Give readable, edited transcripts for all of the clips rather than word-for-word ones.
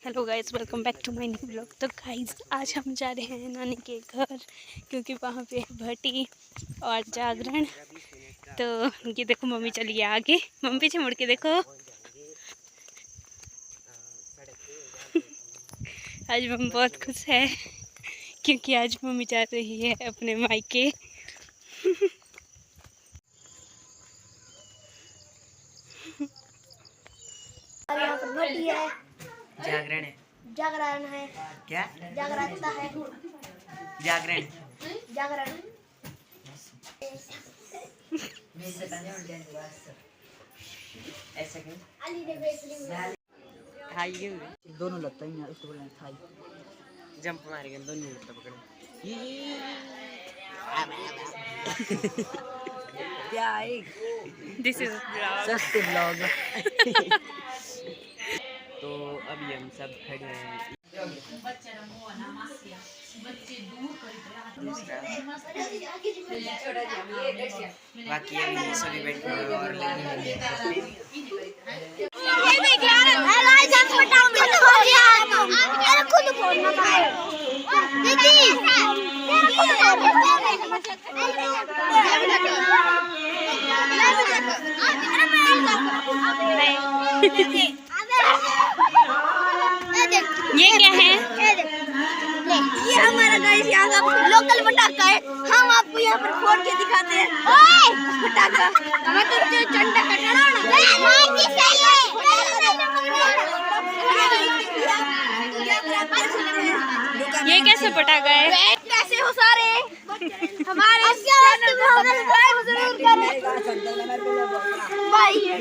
Hello guys, welcome back to my new blog. तो guys आज हम जा रहे हैं नानी के घर, क्योंकि वहाँ पे भट्टी और जागरण। तो ये देखो, मम्मी चली गई आगे। मम्मी पीछे मुड़ के देखो। आज मम्मी बहुत खुश है क्योंकि आज मम्मी जा रही है अपने मायके। यहाँ पर भट्टी है, जागरण है। जागरण है, क्या जागरूकता है, जागरण जागरण। ऐसा क्यों अली ने बेचली थाई क्यों दोनों लगता है यार, उसको बोलना थाई। जंप मारेंगे दोनों लगता पकड़े। क्या है दिस इज सस्ते ब्लॉग। तो अभी हम सब खड़े हैं। बाकी अभी सभी बैठे हैं और खुद फोड़ना ये क्या है? ये हमारा गाइस यहाँ का लोकल पटाखा है। हम आपको यहाँ पर फोड़ के दिखाते हैं। ओए पटाखा हमें तो चंडा कटना ये कैसे पटाखा है? कैसे हो सारे हमारे भाई, ये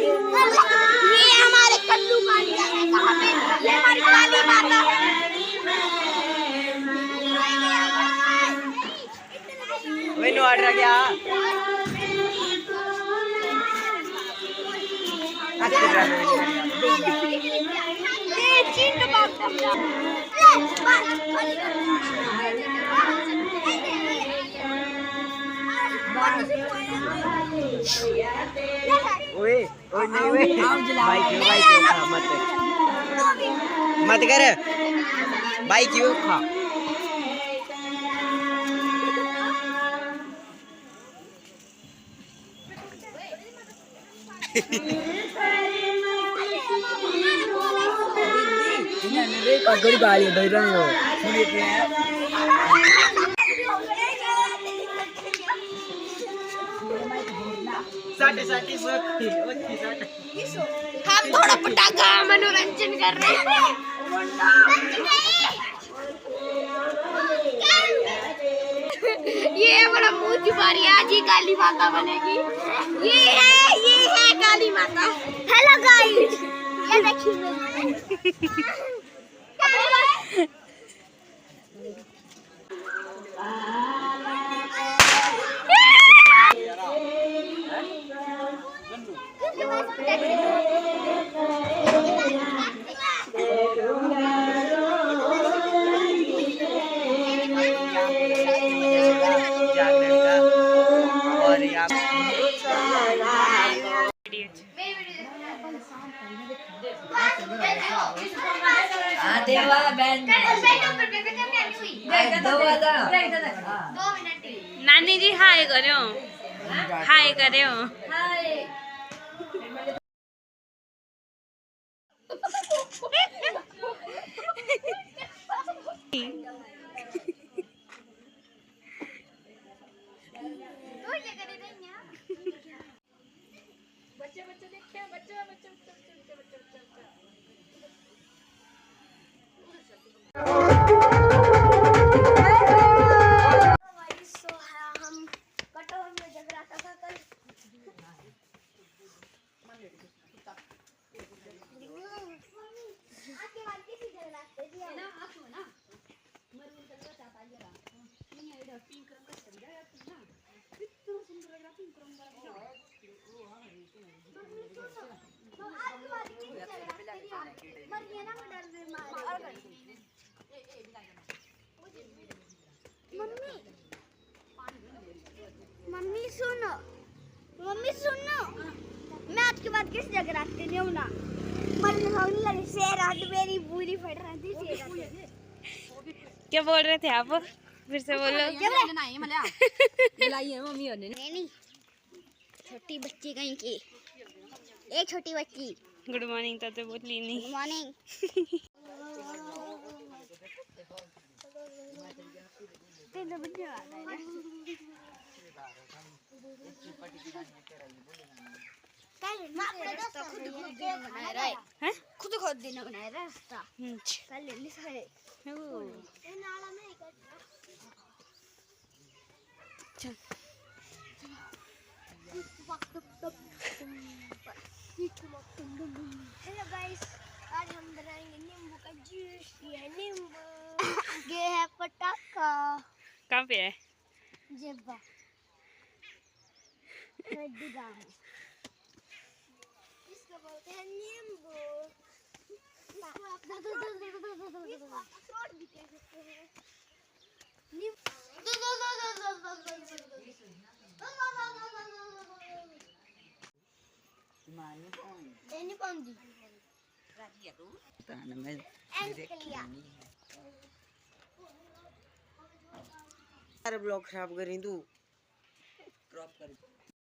हमारे कल्लू का है। कहाँ पे? ये हमारी काली माता है। वही ऑर्डर आ गया। ओए ओए नहीं ओए भाई क्यों खा मत कर भाई क्यों खा। गड़ी गाड़ी धर रहे हो हम थोड़ा पटाखा मनोरंजन कर रहे हैं। ये बड़ा मुँह छुपा रही है। आज ही काली माता बनेगी। ये है काली माता। हेलो गाइस, ये देखिए। नानी जी हाय करो, हाय करो। मम्मी सुनो, मम्मी सुनो, मैं आज के बाद किस जगह रखती नहीं हूँ ना। मन होने लगे शेर आज मेरी पूरी फट रही थी। क्या बोल रहे थे आप? फिर से बोलो। नहीं, छोटी बच्ची कहीं की, एक छोटी बच्ची। गुड मॉर्निंग तो बोली नहीं। Good morning. खुद खुद दिन बनाया रास्ता कल है। हेलो गाइस, आज हम बनाएंगे नींबू का जूस। ये है नींबू, ये है पटाखा। कहाँ पे है? जेबा इसको बोलते हैं नींबू। इसको अखरोट भी कह सकते हैं। ब्लॉग खराब करी तू क्रॉप कर